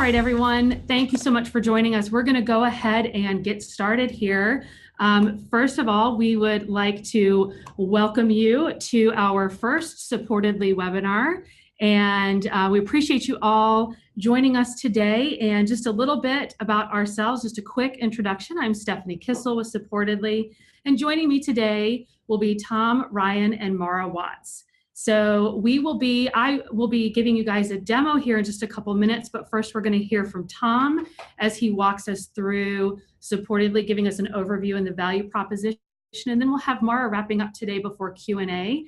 All right, everyone, thank you so much for joining us. We're going to go ahead and get started here. First of all, we would like to welcome you to our first Supportedly webinar. And we appreciate you all joining us today. And just a little bit about ourselves, just a quick introduction. I'm Stephanie Kissel with Supportedly. And joining me today will be Tom, Ryan, and Mara Watts. So I will be giving you guys a demo here in just a couple minutes, but first we're going to hear from Tom as he walks us through Supportedly, giving us an overview and the value proposition, and then we'll have Mara wrapping up today before Q&A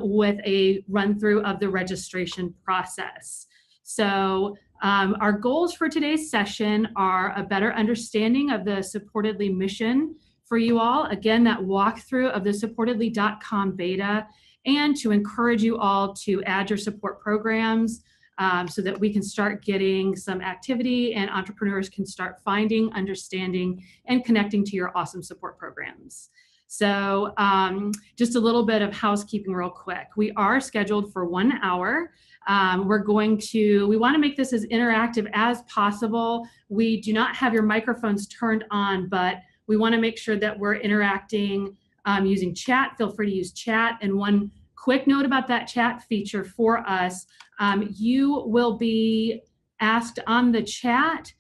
with a run through of the registration process. So our goals for today's session are a better understanding of the Supportedly mission for you all, again, that walkthrough of the supportedly.com beta, and to encourage you all to add your support programs so that we can start getting some activity and entrepreneurs can start finding, understanding, and connecting to your awesome support programs. So just a little bit of housekeeping real quick. We are scheduled for 1 hour. We want to make this as interactive as possible. We do not have your microphones turned on, but we want to make sure that we're interacting using chat. Feel free to use chat. And one quick note about that chat feature for us, you will be asked on the chat.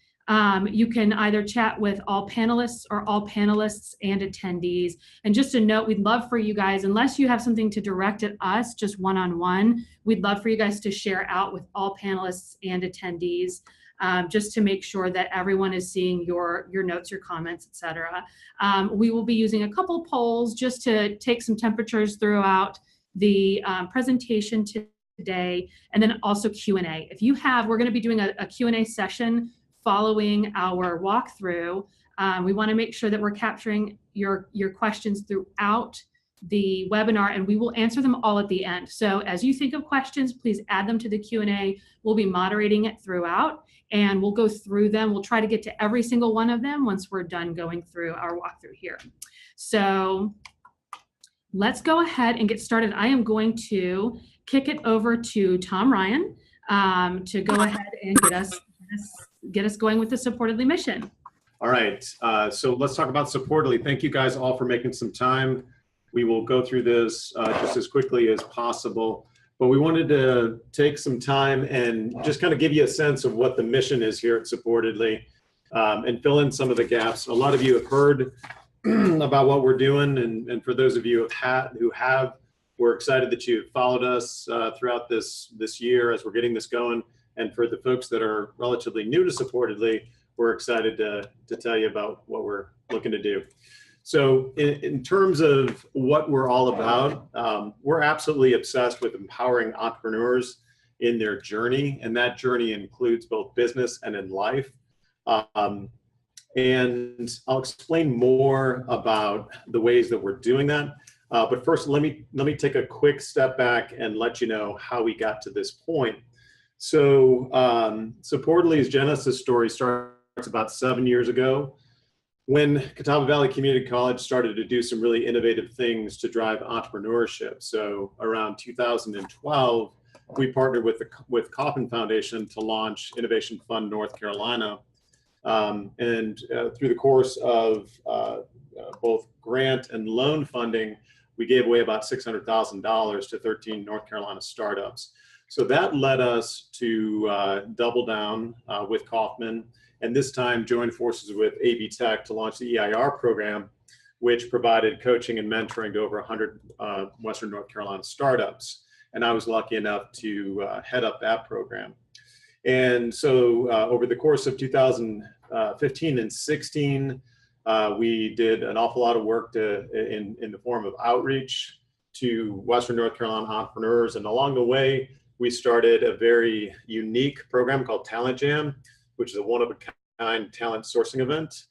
You can either chat with all panelists or all panelists and attendees. And just a note, we'd love for you guys, unless you have something to direct at us, just one-on-one, we'd love for you guys to share out with all panelists and attendees. Just to make sure that everyone is seeing your notes, your comments, etc. We will be using a couple polls just to take some temperatures throughout the presentation today, and then also Q&A. We're going to be doing a Q&A session following our walkthrough. We want to make sure that we're capturing your questions throughout the webinar, and we will answer them all at the end. So as you think of questions, please add them to the Q&A. We'll be moderating it throughout, and we'll go through them. We'll try to get to every single one of them once we're done going through our walkthrough here. So let's go ahead and get started. I am going to kick it over to Tom Ryan to go ahead and get us going with the Supportedly mission. All right, so let's talk about Supportedly. Thank you guys all for making some time. We will go through this just as quickly as possible, but we wanted to take some time and just kind of give you a sense of what the mission is here at Supportedly and fill in some of the gaps. A lot of you have heard about what we're doing, and for those of you who have, we're excited that you've followed us throughout this year as we're getting this going. And for the folks that are relatively new to Supportedly, we're excited to tell you about what we're looking to do. So in terms of what we're all about, we're absolutely obsessed with empowering entrepreneurs in their journey, and that journey includes both business and in life. And I'll explain more about the ways that we're doing that. But first, let me take a quick step back and let you know how we got to this point. So Supportedly's genesis story starts about 7 years ago, when Catawba Valley Community College started to do some really innovative things to drive entrepreneurship. So around 2012, we partnered with Kauffman Foundation to launch Innovation Fund North Carolina. And through the course of both grant and loan funding, we gave away about $600,000 to 13 North Carolina startups. So that led us to double down with Kauffman, and this time joined forces with AB Tech to launch the EIR program, which provided coaching and mentoring to over 100 Western North Carolina startups. And I was lucky enough to head up that program. And so over the course of 2015 and 16, we did an awful lot of work in the form of outreach to Western North Carolina entrepreneurs. And along the way, we started a very unique program called Talent Jam, which is a one-of-a-kind talent sourcing event.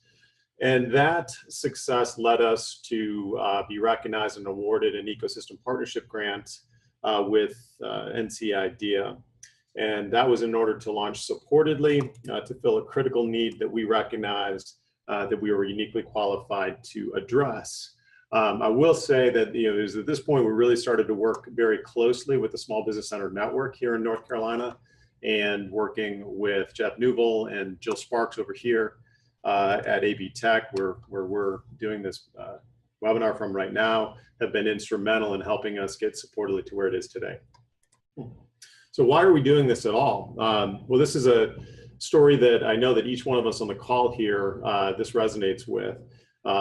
And that success led us to be recognized and awarded an ecosystem partnership grant with NC IDEA. And that was in order to launch Supportedly to fill a critical need that we recognized that we were uniquely qualified to address. I will say that it was at this point we really started to work very closely with the Small Business Center Network here in North Carolina. and working with Jeff Newell and Jill Sparks over here at AB Tech, where we're doing this webinar from right now, have been instrumental in helping us get Supportedly to where it is today. So why are we doing this at all? Well, this is a story that I know that each one of us on the call here, this resonates with.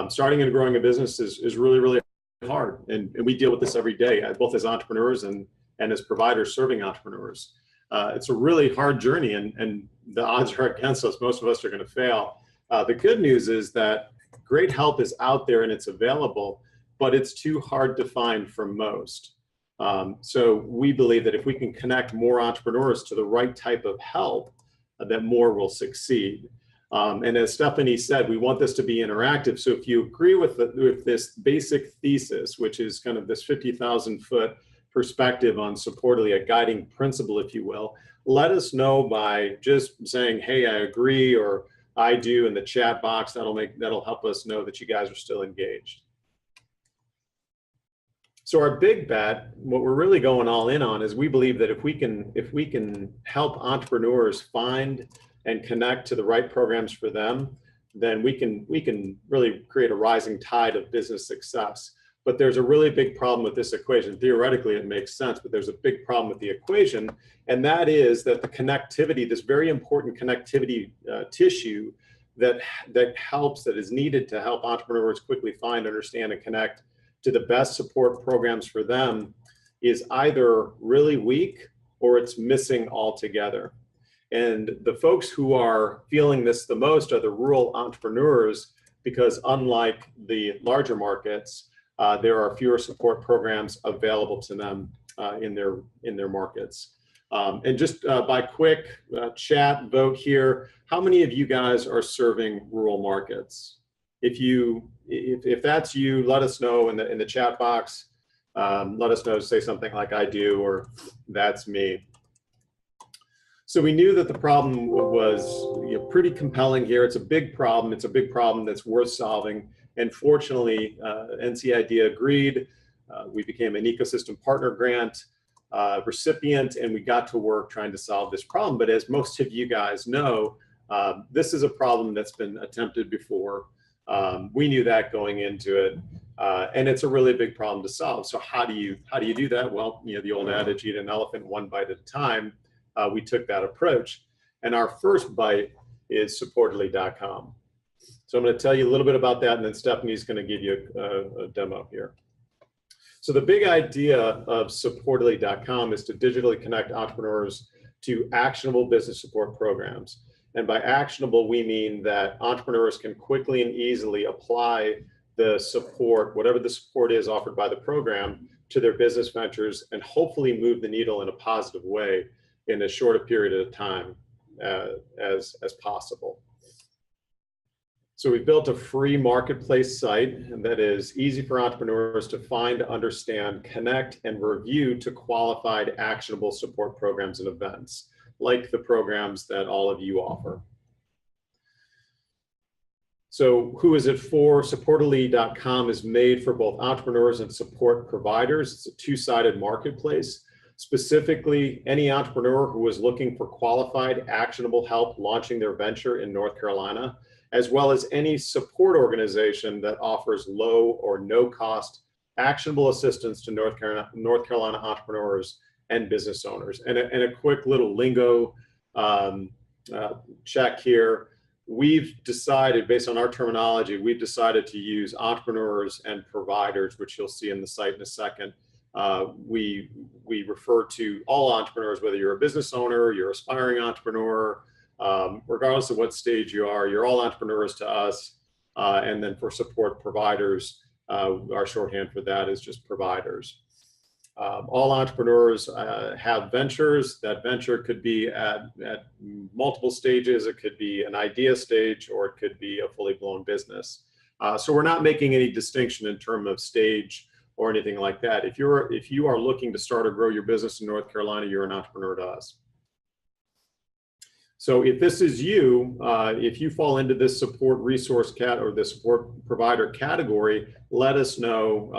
Starting and growing a business is really, really hard. And we deal with this every day, both as entrepreneurs and as providers serving entrepreneurs. It's a really hard journey, and the odds are against us. Most of us are going to fail. The good news is that great help is out there and it's available, but it's too hard to find for most. So we believe that if we can connect more entrepreneurs to the right type of help, that more will succeed. And as Stephanie said, we want this to be interactive. So if you agree with this basic thesis, which is kind of this 50,000-foot perspective on Supportedly, a guiding principle, if you will, let us know by just saying, hey, I agree, or I do in the chat box. That'll help us know that you guys are still engaged. So our big bet, what we're really going all in on, is we believe that if we can help entrepreneurs find and connect to the right programs for them, then we can really create a rising tide of business success. But there's a really big problem with this equation. Theoretically, it makes sense, but there's a big problem with the equation, and that is that the connectivity, this very important connectivity tissue that is needed to help entrepreneurs quickly find, understand, and connect to the best support programs for them, is either really weak or it's missing altogether. And the folks who are feeling this the most are the rural entrepreneurs, because unlike the larger markets, there are fewer support programs available to them in their markets. And just by quick chat vote here, how many of you guys are serving rural markets? If that's you, let us know in the chat box. Let us know, say something like I do, or that's me. So we knew that the problem was pretty compelling here. It's a big problem. It's a big problem that's worth solving. And fortunately, NC IDEA agreed. We became an ecosystem partner grant recipient, and we got to work trying to solve this problem. But as most of you guys know, this is a problem that's been attempted before. We knew that going into it, and it's a really big problem to solve. So how do you do that? Well, the old adage, eat an elephant one bite at a time. We took that approach, and our first bite is Supportedly.com. So I'm going to tell you a little bit about that, and then Stephanie's going to give you a demo here. So the big idea of Supportedly.com is to digitally connect entrepreneurs to actionable business support programs. And by actionable, we mean that entrepreneurs can quickly and easily apply the support, whatever the support is offered by the program, to their business ventures, and hopefully move the needle in a positive way in as short a period of time as possible. So we've built a free marketplace site that is easy for entrepreneurs to find, understand, connect, and review to qualified, actionable support programs and events, like the programs that all of you offer. So who is it for? Supportedly.com is made for both entrepreneurs and support providers. It's a two-sided marketplace. Specifically, any entrepreneur who is looking for qualified, actionable help launching their venture in North Carolina, as well as any support organization that offers low or no cost actionable assistance to North Carolina entrepreneurs and business owners. And a quick little lingo check here. We've decided, based on our terminology, we've decided to use entrepreneurs and providers, which you'll see in the site in a second. We refer to all entrepreneurs, whether you're a business owner, you're an aspiring entrepreneur, regardless of what stage you are, you're all entrepreneurs to us. And then for support providers, our shorthand for that is just providers. All entrepreneurs have ventures. That venture could be at multiple stages. It could be an idea stage, or it could be a fully blown business. So we're not making any distinction in terms of stage or anything like that. If you are looking to start or grow your business in North Carolina, you're an entrepreneur to us. So if this is you, if you fall into this support resource or the support provider category, let us know.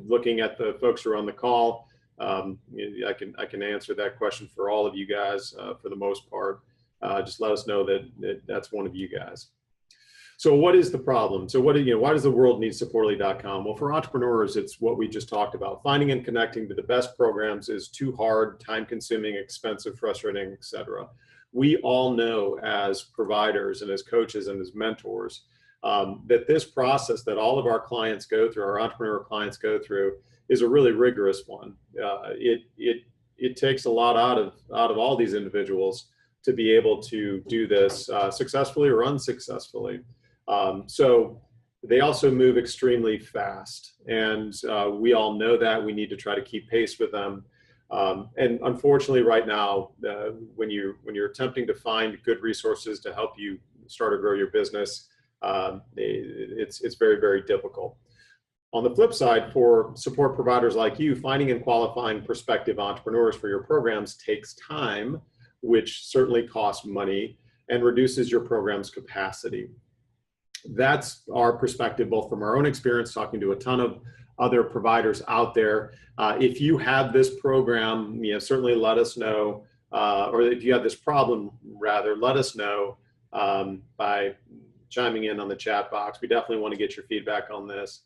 Looking at the folks who are on the call, I can answer that question for all of you guys for the most part. Just let us know that that's one of you guys. So what is the problem? So why does the world need Supportedly.com? Well, for entrepreneurs, it's what we just talked about. Finding and connecting to the best programs is too hard, time-consuming, expensive, frustrating, etc. We all know as providers and as coaches and as mentors that this process that all of our clients go through, our entrepreneur clients go through, is a really rigorous one. It takes a lot out of all these individuals to be able to do this successfully or unsuccessfully. So they also move extremely fast, and we all know that. We need to try to keep pace with them. And unfortunately, right now, when you're attempting to find good resources to help you start or grow your business, it's very, very difficult. On the flip side, for support providers like you, finding and qualifying prospective entrepreneurs for your programs takes time, which certainly costs money and reduces your program's capacity. That's our perspective, both from our own experience, talking to a ton of other providers out there. If you have this program, certainly let us know, or if you have this problem, rather, let us know by chiming in on the chat box. We definitely want to get your feedback on this.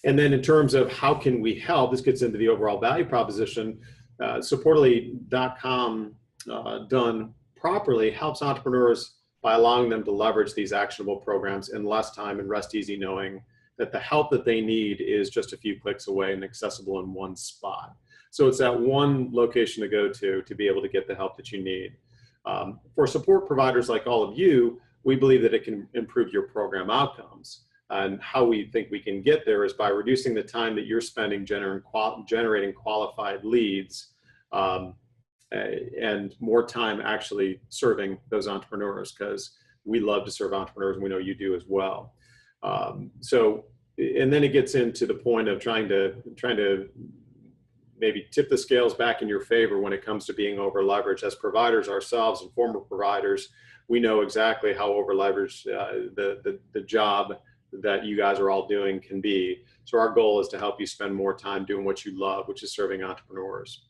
And then in terms of how can we help, this gets into the overall value proposition. Supportedly.com done properly helps entrepreneurs by allowing them to leverage these actionable programs in less time and rest easy knowing that the help that they need is just a few clicks away and accessible in one spot. So it's that one location to go to be able to get the help that you need. For support providers like all of you, we believe that it can improve your program outcomes. And how we think we can get there is by reducing the time that you're spending generating qualified leads, and more time actually serving those entrepreneurs, because we love to serve entrepreneurs and we know you do as well. And then it gets into the point of trying to maybe tip the scales back in your favor when it comes to being over leveraged. As providers ourselves and former providers, we know exactly how over leveraged the job that you guys are all doing can be. So our goal is to help you spend more time doing what you love, which is serving entrepreneurs.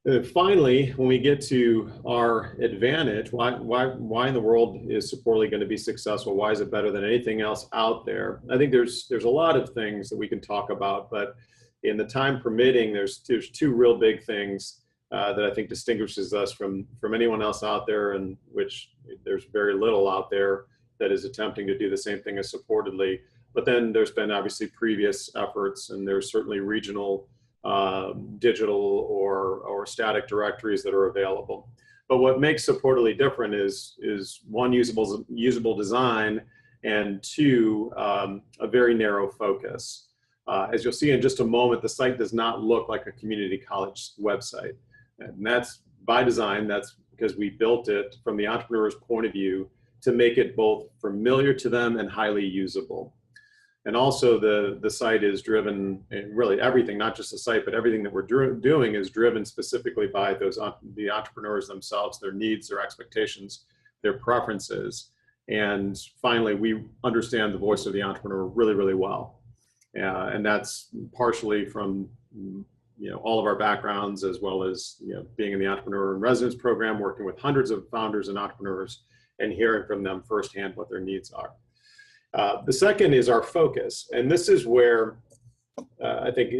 And finally, when we get to our advantage, why in the world is Supportedly going to be successful? Why is it better than anything else out there? I think there's a lot of things that we can talk about, but in the time permitting, there's two real big things that I think distinguishes us from anyone else out there, and which there's very little out there that is attempting to do the same thing as Supportedly. But then there's been obviously previous efforts, and there's certainly regional digital or static directories that are available. But what makes Supportedly different is one, usable design, and two, a very narrow focus. As you'll see in just a moment, the site does not look like a community college website. And that's by design. That's because we built it from the entrepreneur's point of view to make it both familiar to them and highly usable. And also the site is driven, and really everything, not just the site, but everything that we're doing is driven specifically by the entrepreneurs themselves, their needs, their expectations, their preferences. And finally, we understand the voice of the entrepreneur really, really well. And that's partially from all of our backgrounds, as well as being in the Entrepreneur in Residence program, working with hundreds of founders and entrepreneurs and hearing from them firsthand what their needs are. The second is our focus, and this is where I think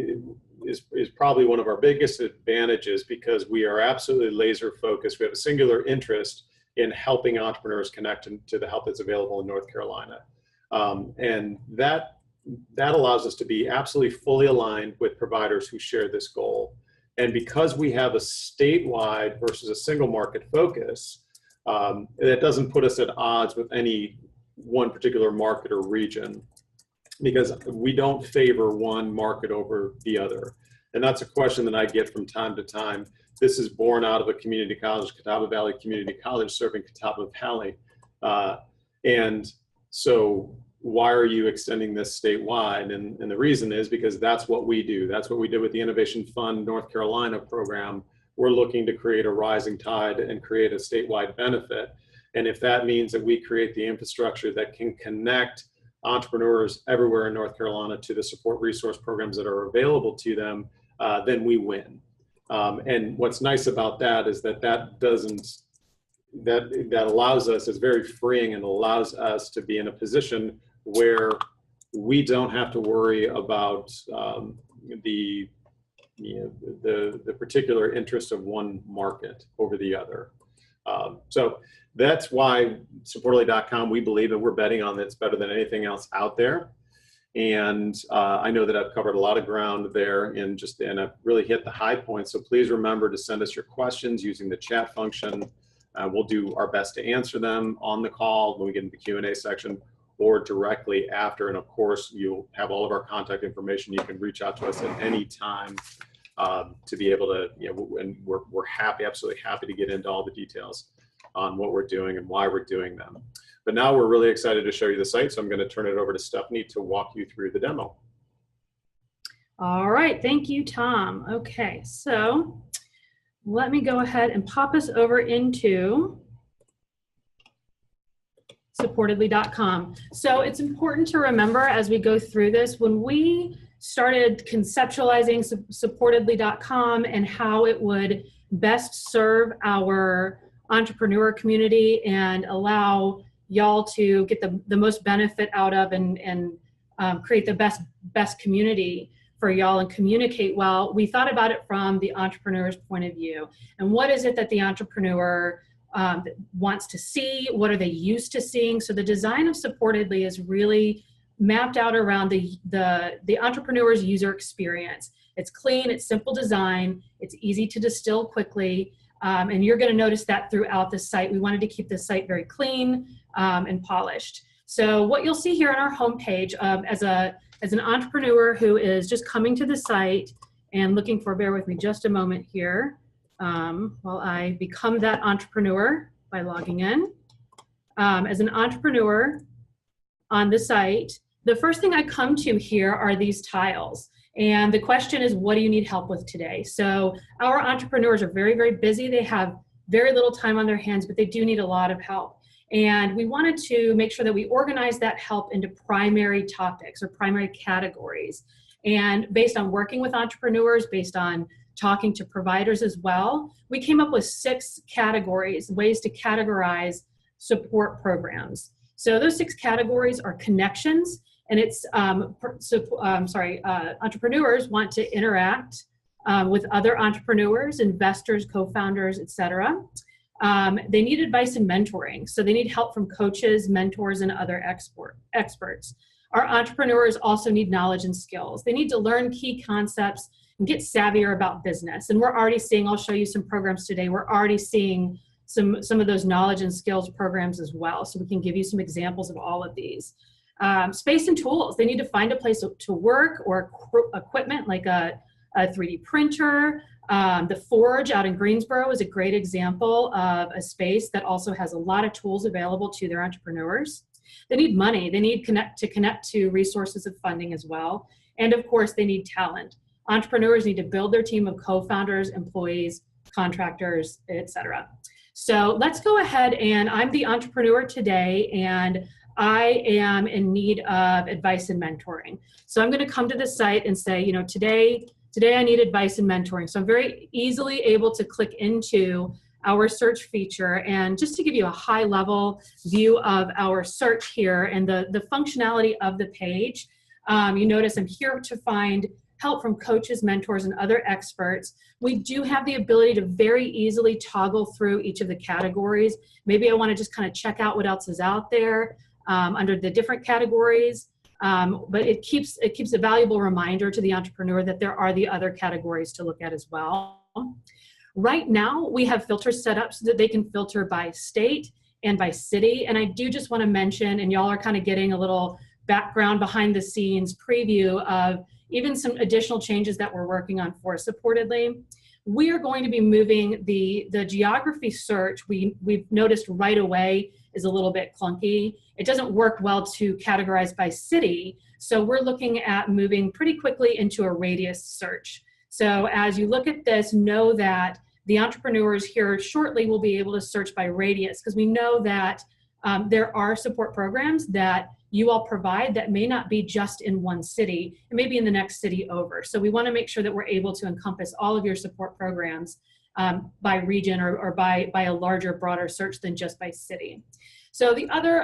is probably one of our biggest advantages, because we are absolutely laser focused. We have a singular interest in helping entrepreneurs connect to the help that's available in North Carolina, and that allows us to be absolutely fully aligned with providers who share this goal. And because we have a statewide versus a single market focus, that doesn't put us at odds with any one particular market or region, because we don't favor one market over the other. And that's a question that I get from time to time. This is born out of a community college, Catawba Valley Community College, serving Catawba Valley. And so why are you extending this statewide? And the reason is because that's what we do. That's what we did with the Innovation Fund North Carolina program. We're looking to create a rising tide and create a statewide benefit. And if that means that we create the infrastructure that can connect entrepreneurs everywhere in North Carolina to the support resource programs that are available to them, then we win. And what's nice about that is that that allows us, it's very freeing and allows us to be in a position where we don't have to worry about the particular interest of one market over the other. So that's why Supportedly.com, we believe, and we're betting on it's better than anything else out there. And I know that I've covered a lot of ground there and I've really hit the high points. So please remember to send us your questions using the chat function. We'll do our best to answer them on the call when we get into the Q&A section or directly after. And of course, you'll have all of our contact information. You can reach out to us at any time to be able to, and we're absolutely happy to get into all the details on what we're doing and why we're doing them. But now we're really excited to show you the site. So I'm going to turn it over to Stephanie to walk you through the demo. All right, thank you, Tom. Okay, so let me go ahead and pop us over into Supportedly.com. So it's important to remember as we go through this, when we started conceptualizing Supportedly.com and how it would best serve our entrepreneur community and allow y'all to get the most benefit out of and create the best community for y'all and communicate well, we thought about it from the entrepreneur's point of view. And what is it that the entrepreneur wants to see? What are they used to seeing? So the design of Supportedly is really mapped out around the entrepreneur's user experience. It's clean, it's simple design, it's easy to distill quickly, and you're going to notice that throughout the site. We wanted to keep the site very clean and polished. So what you'll see here on our homepage, as an entrepreneur who is just coming to the site and looking for, bear with me just a moment here, while I become that entrepreneur by logging in. As an entrepreneur on the site, the first thing I come to here are these tiles. And the question is, what do you need help with today? So our entrepreneurs are very, very busy. They have very little time on their hands, but they do need a lot of help. And we wanted to make sure that we organize that help into primary topics or primary categories. And based on working with entrepreneurs, based on talking to providers as well, we came up with 6 categories, ways to categorize support programs. So those 6 categories are connections, and it's, entrepreneurs want to interact with other entrepreneurs, investors, co-founders, etc. They need advice and mentoring. So they need help from coaches, mentors, and other experts. Our entrepreneurs also need knowledge and skills. They need to learn key concepts and get savvier about business. And we're already seeing, I'll show you some programs today, we're already seeing some of those knowledge and skills programs as well. So we can give you some examples of all of these. Space and tools. They need to find a place to work or equipment like a 3D printer. The Forge out in Greensboro is a great example of a space that also has a lot of tools available to their entrepreneurs. They need money. They need to connect to resources of funding as well. And of course, they need talent. Entrepreneurs need to build their team of co-founders, employees, contractors, etc. So let's go ahead, and I'm the entrepreneur today, and I am in need of advice and mentoring. So I'm going to come to the site and say, today I need advice and mentoring. So I'm very easily able to click into our search feature. And just to give you a high level view of our search here and the functionality of the page, you notice I'm here to find help from coaches, mentors, and other experts. We do have the ability to very easily toggle through each of the categories. Maybe I want to just kind of check out what else is out there under the different categories. But it keeps a valuable reminder to the entrepreneur that there are the other categories to look at as well. Right now, we have filters set up so that they can filter by state and by city. And I do just want to mention, and y'all are kind of getting a little background behind the scenes preview of even some additional changes that we're working on for Supportedly. We are going to be moving the geography search. We've noticed right away is a little bit clunky. It doesn't work well to categorize by city. So we're looking at moving pretty quickly into a radius search. So as you look at this, know that the entrepreneurs here shortly will be able to search by radius, because we know that there are support programs that you all provide that may not be just in one city, it may be in the next city over. So we want to make sure that we're able to encompass all of your support programs by region or by a larger, broader search than just by city. So the other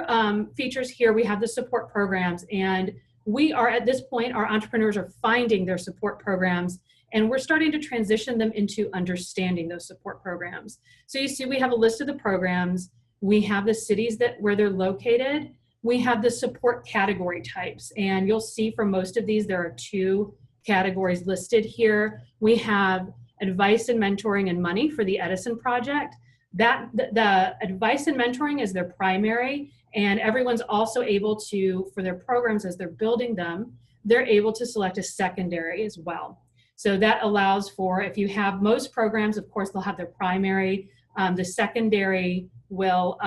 features here, we have the support programs, and we are at this point, our entrepreneurs are finding their support programs, and we're starting to transition them into understanding those support programs. So you see we have a list of the programs, we have the cities where they're located, we have the support category types, and you'll see for most of these there are 2 categories listed here. We have advice and mentoring and money for the Edison project. The advice and mentoring is their primary, and everyone's also able to, for their programs as they're building them, they're able to select a secondary as well. So that allows for, if you have most programs, of course, they'll have their primary. The secondary will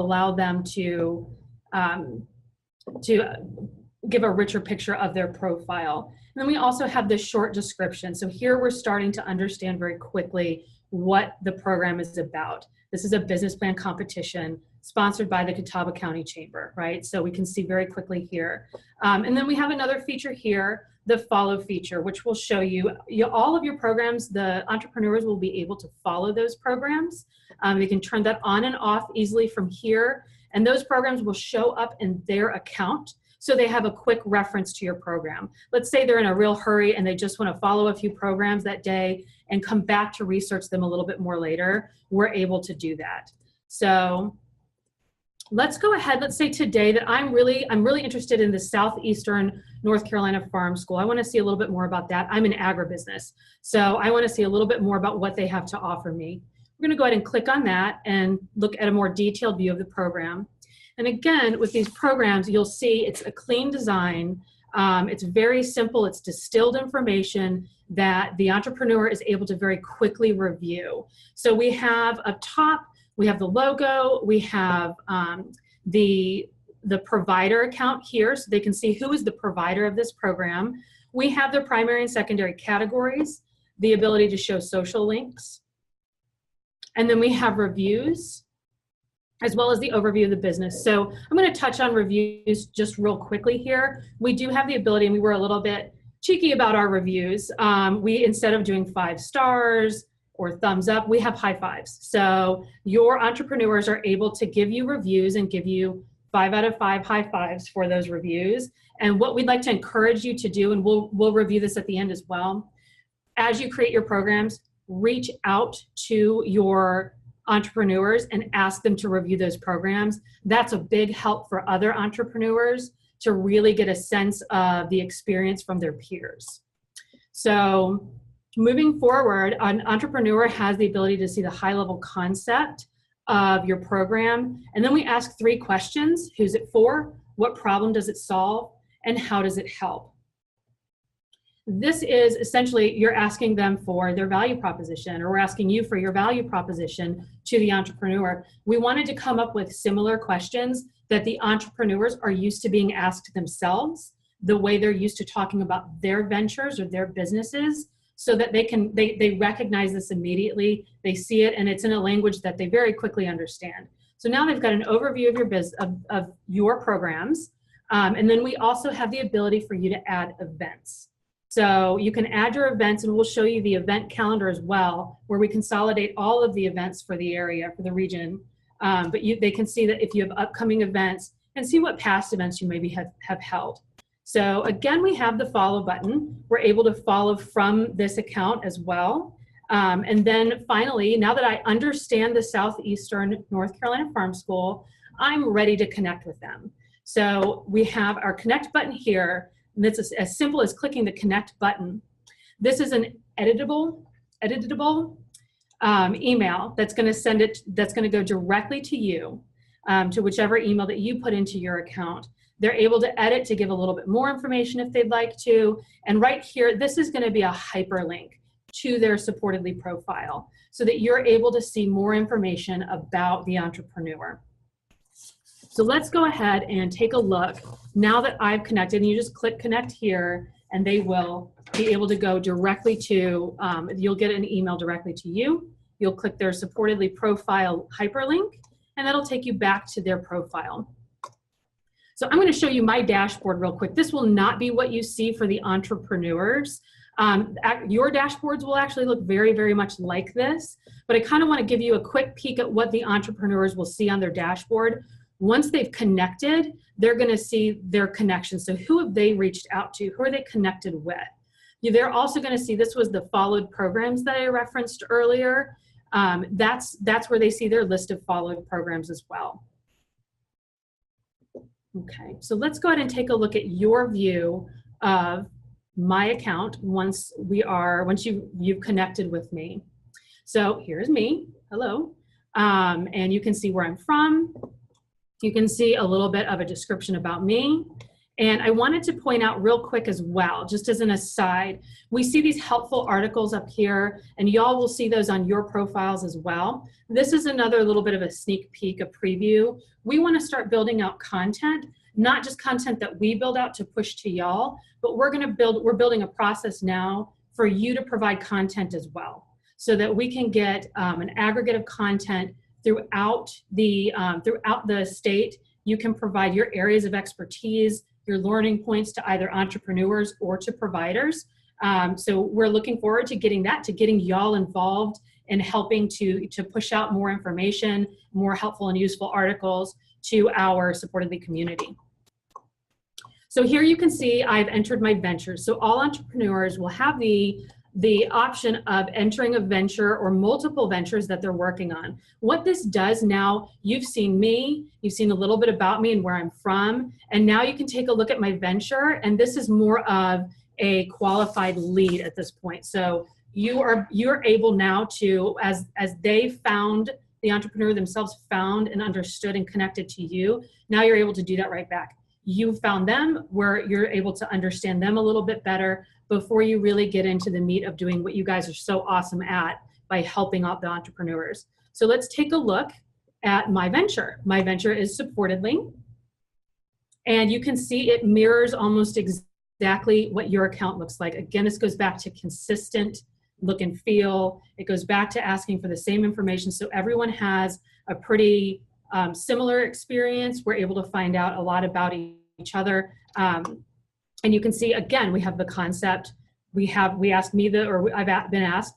allow them to give a richer picture of their profile. And then we also have this short description. So here we're starting to understand very quickly what the program is about. This is a business plan competition sponsored by the Catawba County Chamber, right? So we can see very quickly here. And then we have another feature here, the follow feature, which will show you all of your programs. The entrepreneurs will be able to follow those programs. They can turn that on and off easily from here, and those programs will show up in their account. So they have a quick reference to your program. Let's say they're in a real hurry and they just want to follow a few programs that day and come back to research them a little bit more later. We're able to do that. So let's go ahead. Let's say today that I'm really interested in the Southeastern North Carolina Farm School. I want to see a little bit more about that. I'm in agribusiness, so I want to see a little bit more about what they have to offer me. We're going to go ahead and click on that and look at a more detailed view of the program. And again, with these programs, you'll see it's a clean design. It's very simple. It's distilled information that the entrepreneur is able to very quickly review. So we have up top, we have the logo, we have the provider account here, so they can see who is the provider of this program. We have the primary and secondary categories, the ability to show social links, and then we have reviews, as well as the overview of the business. So I'm going to touch on reviews just real quickly here. We do have the ability, and we were a little bit cheeky about our reviews. We, instead of doing 5 stars or thumbs up, we have high fives. So your entrepreneurs are able to give you reviews and give you 5 out of 5 high fives for those reviews. And what we'd like to encourage you to do, and we'll review this at the end as well, as you create your programs, reach out to your entrepreneurs and ask them to review those programs. That's a big help for other entrepreneurs to really get a sense of the experience from their peers. So moving forward, an entrepreneur has the ability to see the high-level concept of your program. And then we ask 3 questions. Who's it for? What problem does it solve? And how does it help? This is essentially, you're asking them for their value proposition, or we're asking you for your value proposition to the entrepreneur. We wanted to come up with similar questions that the entrepreneurs are used to being asked themselves, the way they're used to talking about their ventures or their businesses, so that they recognize this immediately, they see it, and it's in a language that they very quickly understand. So now they've got an overview of your of your programs, and then we also have the ability for you to add events. So you can add your events, and we'll show you the event calendar as well, where we consolidate all of the events for the area, for the region. But they can see that if you have upcoming events, and see what past events you maybe have held. So again, we have the follow button. We're able to follow from this account as well. And then finally, now that I understand the Southeastern North Carolina Farm School, I'm ready to connect with them. So we have our connect button here. And it's as simple as clicking the connect button. This is an editable email that's going to send it, that's going to go directly to you, to whichever email that you put into your account. They're able to edit to give a little bit more information if they'd like to. And right here, this is going to be a hyperlink to their Supportedly profile, so that you're able to see more information about the entrepreneur. So let's go ahead and take a look. Now that I've connected, and you just click connect here, and they will be able to go directly to, you'll get an email directly to you. You'll click their Supportedly profile hyperlink, and that'll take you back to their profile. So I'm going to show you my dashboard real quick. This will not be what you see for the entrepreneurs. Your dashboards will actually look very, very much like this, but I kind of want to give you a quick peek at what the entrepreneurs will see on their dashboard. Once they've connected, they're going to see their connections. So who have they reached out to? Who are they connected with? They're also going to see, this was the followed programs that I referenced earlier. That's where they see their list of followed programs as well. Okay, so let's go ahead and take a look at your view of my account once you've connected with me. So here's me, hello, and you can see where I'm from. You can see a little bit of a description about me. And I wanted to point out real quick as well, just as an aside, we see these helpful articles up here, and y'all will see those on your profiles as well. This is another little bit of a sneak peek, a preview. We want to start building out content, not just content that we build out to push to y'all, but we're building a process now for you to provide content as well, so that we can get an aggregate of content throughout the state. You can provide your areas of expertise, your learning points to either entrepreneurs or to providers. So we're looking forward to getting y'all involved in helping to push out more information, more helpful and useful articles to our Supportedly community. So here you can see I've entered my ventures. So all entrepreneurs will have the option of entering a venture or multiple ventures that they're working on. What this does now, you've seen me, you've seen a little bit about me and where I'm from, and now you can take a look at my venture, and this is more of a qualified lead at this point. So you're able now to, as they found, the entrepreneur themselves found and understood and connected to you, now you're able to do that right back. You found them where you're able to understand them a little bit better before you really get into the meat of doing what you guys are so awesome at by helping out the entrepreneurs. So let's take a look at my venture. My venture is Supportedly, and you can see it mirrors almost exactly what your account looks like. Again, this goes back to consistent look and feel. It goes back to asking for the same information, so everyone has a pretty similar experience. We're able to find out a lot about each other. And you can see, again, we have the concept. I've been asked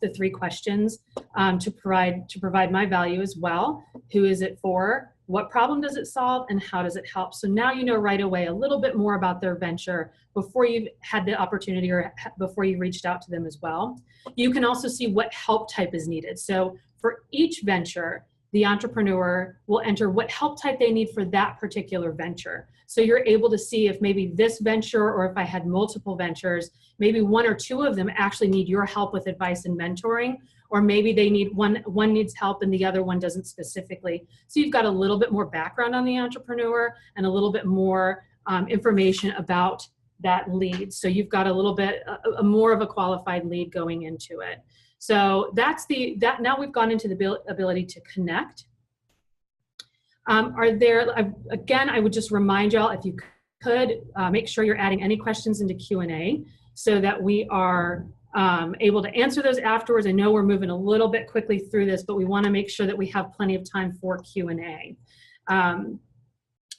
the 3 questions to provide my value as well. Who is it for? What problem does it solve? And how does it help? So now you know right away a little bit more about their venture before you've had the opportunity or before you reached out to them as well. You can also see what help type is needed. So for each venture, the entrepreneur will enter what help type they need for that particular venture. So you're able to see if maybe this venture, or if I had multiple ventures, maybe 1 or 2 of them actually need your help with advice and mentoring, or maybe they need one needs help and the other one doesn't specifically. So you've got a little bit more background on the entrepreneur and a little bit more information about that lead. So you've got a little bit more of a qualified lead going into it. So now we've gone into the ability to connect. Again, I would just remind y'all, if you could, make sure you're adding any questions into Q&A so that we are able to answer those afterwards. I know we're moving a little bit quickly through this, but we want to make sure that we have plenty of time for Q&A.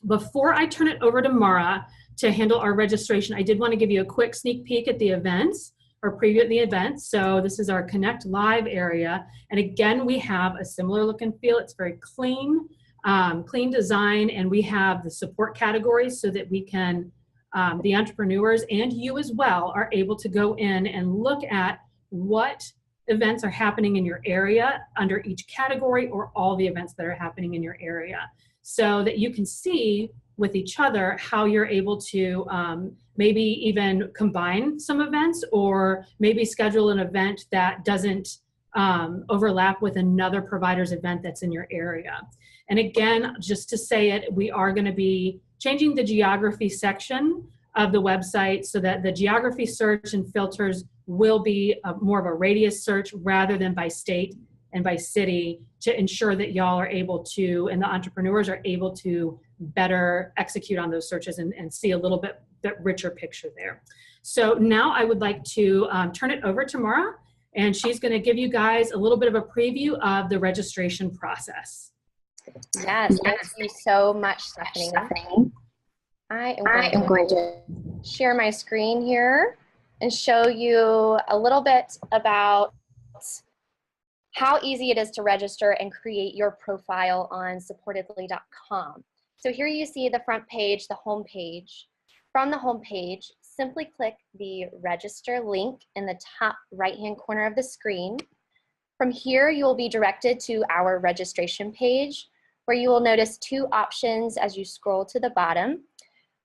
Before I turn it over to Mara to handle our registration, I did want to give you a quick sneak peek at the events, or preview at the event. So this is our Connect Live area. And again, we have a similar look and feel. It's very clean, clean design, and we have the support categories so that we can, the entrepreneurs and you as well are able to go in and look at what events are happening in your area under each category, or all the events that are happening in your area, so that you can see with each other how you're able to maybe even combine some events, or maybe schedule an event that doesn't overlap with another provider's event that's in your area. And again, just to say it, we are going to be changing the geography section of the website so that the geography search and filters will be more of a radius search rather than by state and by city, to ensure that y'all are able to, and the entrepreneurs are able to better execute on those searches and see a little bit richer picture there. So now I would like to turn it over to Mara, and she's going to give you guys a little bit of a preview of the registration process. Yes, thank you so much, Stephanie. I am going to share my screen here and show you a little bit about how easy it is to register and create your profile on Supportedly.com. So here you see the front page, the home page. From the home page, simply click the register link in the top right-hand corner of the screen. From here, you will be directed to our registration page, where you will notice two options as you scroll to the bottom.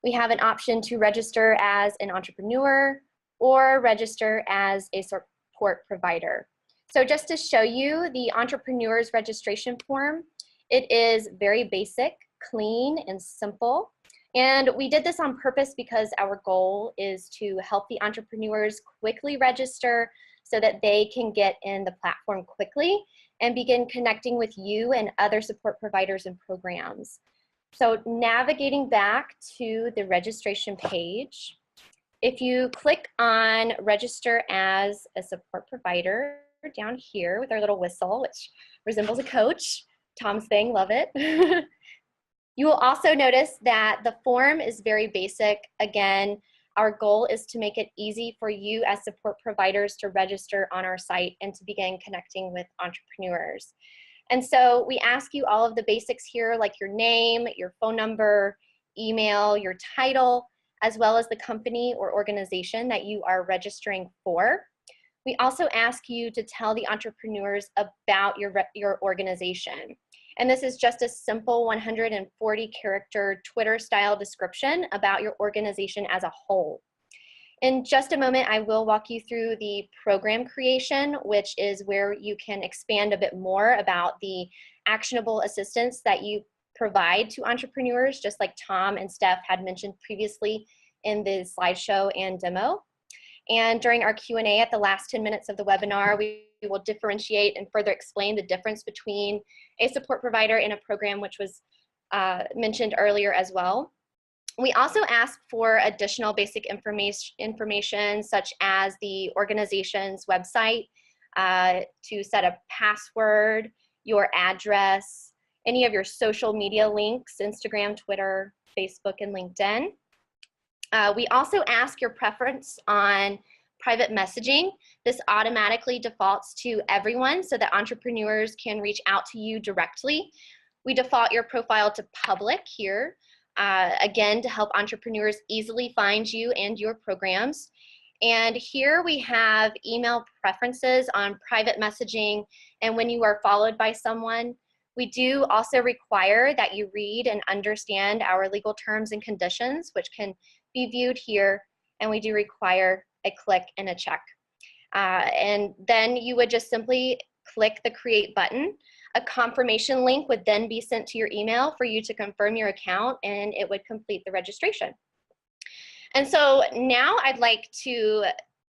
We have an option to register as an entrepreneur or register as a support provider. So just to show you the entrepreneur's registration form, it is very basic, clean, and simple. And we did this on purpose because our goal is to help the entrepreneurs quickly register so that they can get in the platform quickly and begin connecting with you and other support providers and programs. So navigating back to the registration page, if you click on register as a support provider down here with our little whistle, which resembles a coach, Tom's thing, love it. You will also notice that the form is very basic. Again, our goal is to make it easy for you as support providers to register on our site and to begin connecting with entrepreneurs. And so we ask you all of the basics here, like your name, your phone number, email, your title, as well as the company or organization that you are registering for. We also ask you to tell the entrepreneurs about your organization. And this is just a simple 140-character Twitter-style description about your organization as a whole. In just a moment, I will walk you through the program creation, which is where you can expand a bit more about the actionable assistance that you provide to entrepreneurs, just like Tom and Steph had mentioned previously in the slideshow and demo. And during our Q&A at the last 10 minutes of the webinar, we will differentiate and further explain the difference between a support provider and a program, which was mentioned earlier as well. We also ask for additional basic information such as the organization's website, to set a password, your address, any of your social media links, Instagram, Twitter, Facebook, and LinkedIn. We also ask your preference on private messaging. This automatically defaults to everyone so that entrepreneurs can reach out to you directly. We default your profile to public here, again, to help entrepreneurs easily find you and your programs. And here we have email preferences on private messaging and when you are followed by someone. We do also require that you read and understand our legal terms and conditions, which can be viewed here, and we do require a click and a check. And then you would just simply click the create button. A confirmation link would then be sent to your email for you to confirm your account, and it would complete the registration. And so now I'd like to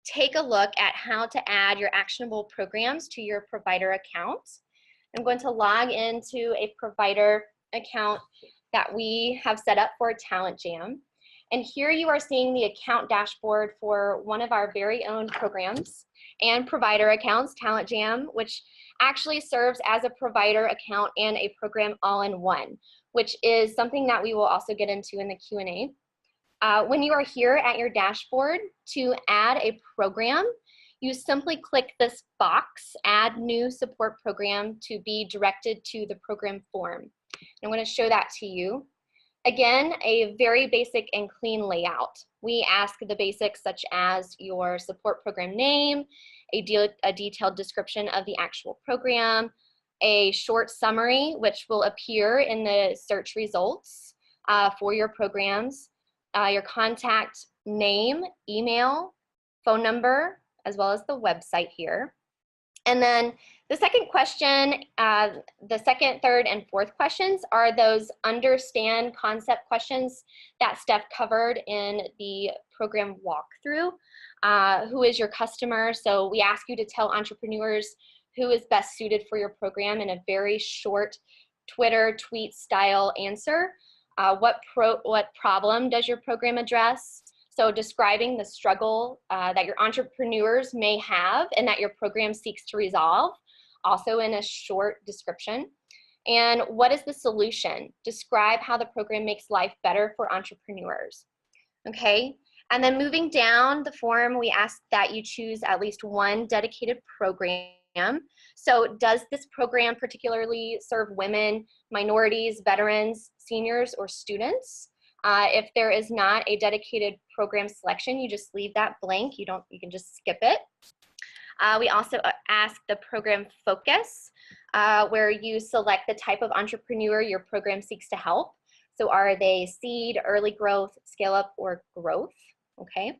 take a look at how to add your actionable programs to your provider account. I'm going to log into a provider account that we have set up for Talent Jam. And here you are seeing the account dashboard for one of our very own programs and provider accounts, Talent Jam, which actually serves as a provider account and a program all in one, which is something that we will also get into in the Q&A. When you are here at your dashboard to add a program, you simply click this box, Add New Support Program, to be directed to the program form. I'm going to show that to you. Again, a very basic and clean layout. We ask the basics such as your support program name, a detailed description of the actual program, a short summary which will appear in the search results for your programs, your contact name, email, phone number, as well as the website here. And then the second question, the second, third, and fourth questions are those understand concept questions that Steph covered in the program walkthrough. Who is your customer? So we ask you to tell entrepreneurs who is best suited for your program in a very short Twitter tweet style answer. What problem does your program address? So describing the struggle that your entrepreneurs may have and that your program seeks to resolve, also in a short description. And what is the solution? Describe how the program makes life better for entrepreneurs. Okay, and then moving down the form, we ask that you choose at least one dedicated program. So does this program particularly serve women, minorities, veterans, seniors, or students? If there is not a dedicated program selection, you just leave that blank. You can just skip it. We also ask the program focus, where you select the type of entrepreneur your program seeks to help. So are they seed, early growth, scale up, or growth? Okay.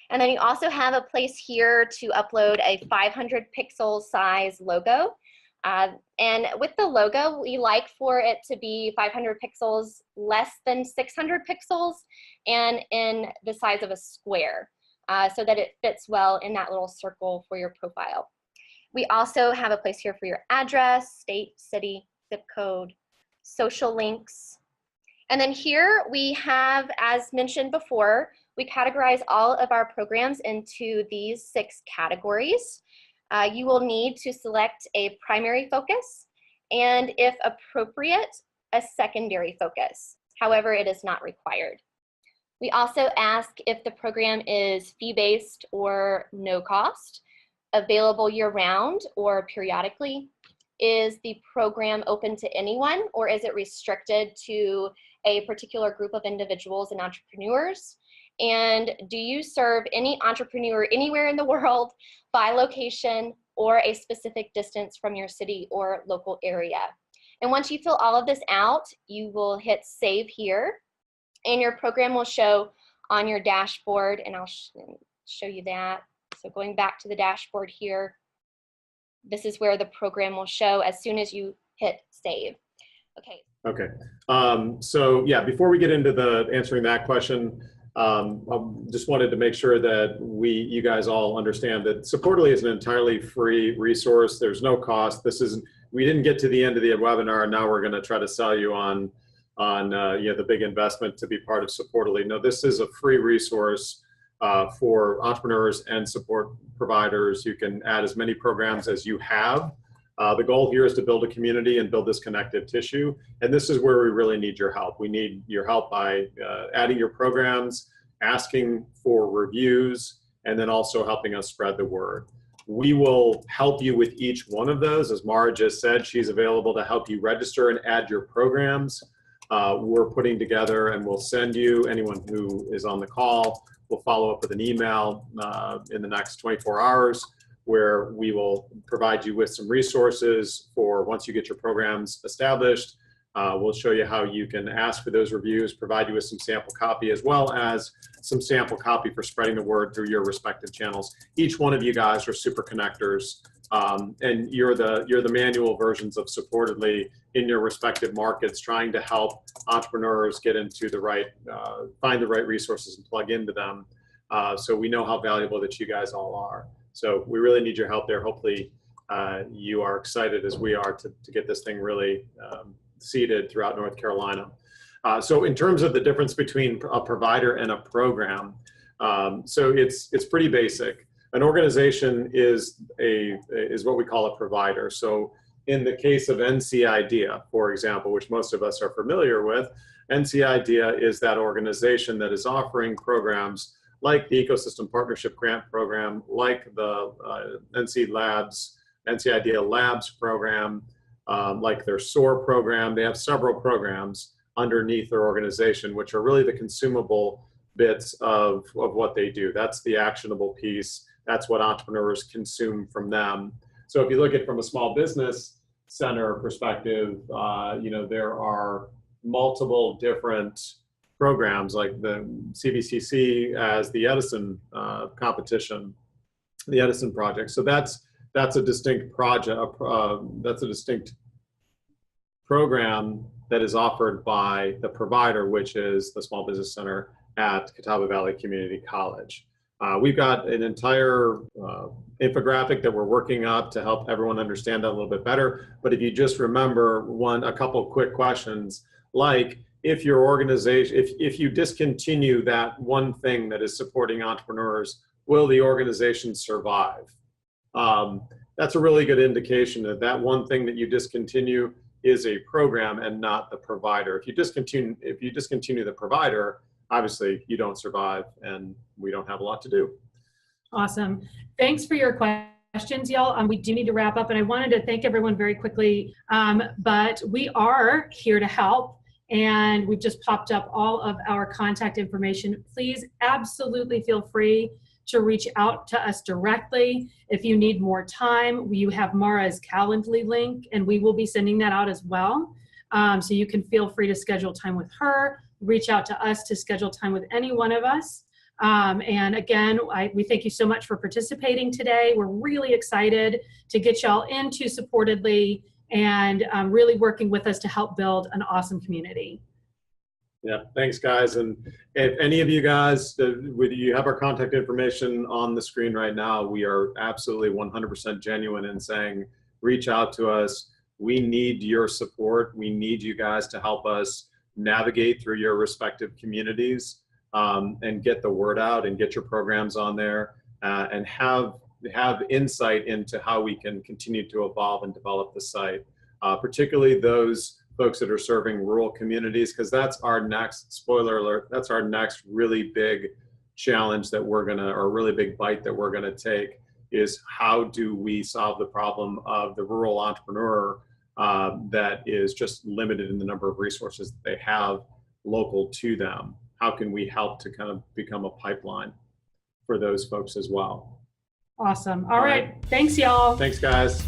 And then you also have a place here to upload a 500 pixel size logo. And with the logo, we like for it to be 500 pixels less than 600 pixels and in the size of a square, so that it fits well in that little circle for your profile. We also have a place here for your address, state, city, zip code, social links. And then here we have, as mentioned before, we categorize all of our programs into these 6 categories. You will need to select a primary focus and, if appropriate, a secondary focus. However, it is not required. We also ask if the program is fee-based or no cost, available year-round or periodically. Is the program open to anyone, or is it restricted to a particular group of individuals and entrepreneurs? And do you serve any entrepreneur anywhere in the world by location or a specific distance from your city or local area? And once you fill all of this out, you will hit save here, and your program will show on your dashboard, and I'll show you that. So going back to the dashboard here, this is where the program will show as soon as you hit save. Okay. Okay. So yeah, before we get into the answering that question, I just wanted to make sure that you guys all understand that Supportedly is an entirely free resource. There's no cost. We didn't get to the end of the webinar, and now we're going to try to sell you on the big investment to be part of Supportedly. No, this is a free resource for entrepreneurs and support providers. You can add as many programs as you have. The goal here is to build a community and build this connective tissue. And this is where we really need your help. We need your help by adding your programs, asking for reviews, and then also helping us spread the word. We will help you with each one of those. As Mara just said, she's available to help you register and add your programs. We're putting together, and we'll send you, anyone who is on the call, we'll follow up with an email in the next 24 hours where we will provide you with some resources for once you get your programs established. We'll show you how you can ask for those reviews, provide you with some sample copy, as well as some sample copy for spreading the word through your respective channels. Each one of you guys are super connectors, and you're the manual versions of Supportedly in your respective markets, trying to help entrepreneurs get into the right, find the right resources and plug into them. So we know how valuable that you guys all are. So we really need your help there. Hopefully you are excited as we are to get this thing really seeded throughout North Carolina. So in terms of the difference between a provider and a program, so it's pretty basic. An organization is what we call a provider. So in the case of NC IDEA, for example, which most of us are familiar with, NC IDEA is that organization that is offering programs like the Ecosystem Partnership Grant Program, like the NC IDEA Labs program, like their SOAR program. They have several programs underneath their organization, which are really the consumable bits of what they do. That's the actionable piece. That's what entrepreneurs consume from them. So if you look at it from a small business center perspective, there are multiple different programs like the CVCC as the Edison competition, the Edison project. So that's a distinct project. That's a distinct program that is offered by the provider, which is the Small Business Center at Catawba Valley Community College. We've got an entire infographic that we're working up to help everyone understand that a little bit better. But if you just remember a couple quick questions, like if your organization, if you discontinue that one thing that is supporting entrepreneurs, will the organization survive? That's a really good indication that that one thing that you discontinue, is a program and not the provider. If you discontinue the provider, obviously you don't survive, and we don't have a lot to do. Awesome. Thanks for your questions, y'all. We do need to wrap up, and I wanted to thank everyone very quickly, but we are here to help, and we've just popped up all of our contact information. Please absolutely feel free to reach out to us directly. If you need more time, you have Mara's Calendly link, and we will be sending that out as well. So you can feel free to schedule time with her, reach out to us to schedule time with any one of us. And again, we thank you so much for participating today. We're really excited to get y'all into Supportedly and really working with us to help build an awesome community. Yeah, thanks, guys. And if any of you guys, you have our contact information on the screen right now, we are absolutely 100% genuine in saying, reach out to us. We need your support. We need you guys to help us navigate through your respective communities and get the word out and get your programs on there and have insight into how we can continue to evolve and develop the site, particularly those folks that are serving rural communities, because that's our next, spoiler alert, that's our next really big challenge that we're gonna, or really big bite that we're gonna take, is how do we solve the problem of the rural entrepreneur that is just limited in the number of resources that they have local to them. How can we help to kind of become a pipeline for those folks as well? Awesome. All right. Thanks, y'all. Thanks, guys.